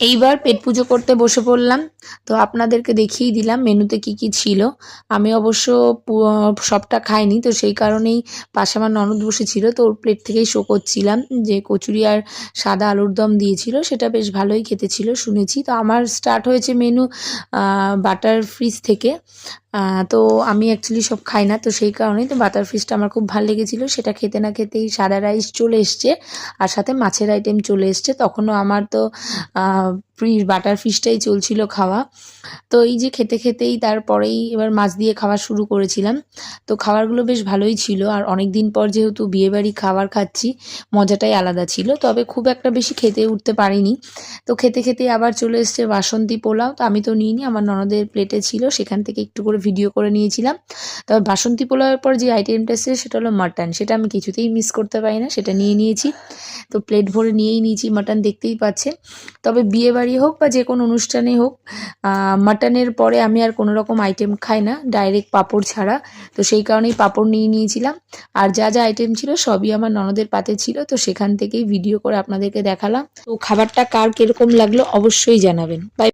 এইবার পেট পুজো করতে বসে পড়লাম। তো আপনাদেরকে দেখিয়ে দিলাম মেনুতে কি কি ছিল। আমি অবশ্য সবটা খাইনি, তো সেই কারণেই পাশে আমার ননদ বসেছিল, তো ওর প্লেট থেকেই শো করছিলাম যে কচুরি আর সাদা আলুর দম দিয়েছিল, সেটা বেশ ভালোই খেতে ছিল শুনেছি। তো আমার স্টার্ট হয়েছে মেনু বাটার ফিশ থেকে। তো আমি অ্যাকচুয়ালি সব খাই না, তো সেই কারণেই তো বাটার ফিশটা আমার খুব ভালো লেগেছিলো। সেটা খেতে না খেতেই সাদা রাইস চলে এসছে আর সাথে মাছের আইটেম চলে এসছে। তখনও আমার তো বাটার ফিশটাই চলছিল খাওয়া। তো এই যে খেতে খেতেই তারপরেই এবার মাছ দিয়ে খাওয়া শুরু করেছিলাম। তো খাবারগুলো বেশ ভালোই ছিল, আর অনেক দিন পর যেহেতু বিয়েবাড়ি খাবার খাচ্ছি, মজাটাই আলাদা ছিল। তবে খুব একটা বেশি খেতে উঠতে পারিনি। তো খেতে খেতেই আবার চলে এসছে বাসন্তী পোলাও। তো আমি তো নিইনি, আমার ননদের প্লেটে ছিল, সেখান থেকে একটু করে ভিডিও করে নিয়েছিলাম। তবে বাসন্তী পোলাওয়ের পর যে আইটেমটা এসেছে সেটা হলো মাটন। সেটা আমি কিছুতেই মিস করতে পারি না, সেটা নিয়ে নিয়েছি। তো প্লেট ভরে নিয়েই নিয়েছি, মাটন দেখতেই পাচ্ছেন। তবে বিয়েবাড়ি হোক বা যে কোনো অনুষ্ঠানে হোক, মাটনের পরে আমি আর কোনো রকম আইটেম খাই না, ডাইরেক্ট পাঁপড় ছাড়া। তো সেই কারণেই পাঁপড় নিয়ে নিয়েছিলাম। আর যা যা আইটেম ছিল সবই আমার ননদের পাতে ছিল, তো সেখান থেকেই ভিডিও করে আপনাদেরকে দেখালাম। তো খাবারটা কার কিরকম লাগলো অবশ্যই জানাবেন। বাই।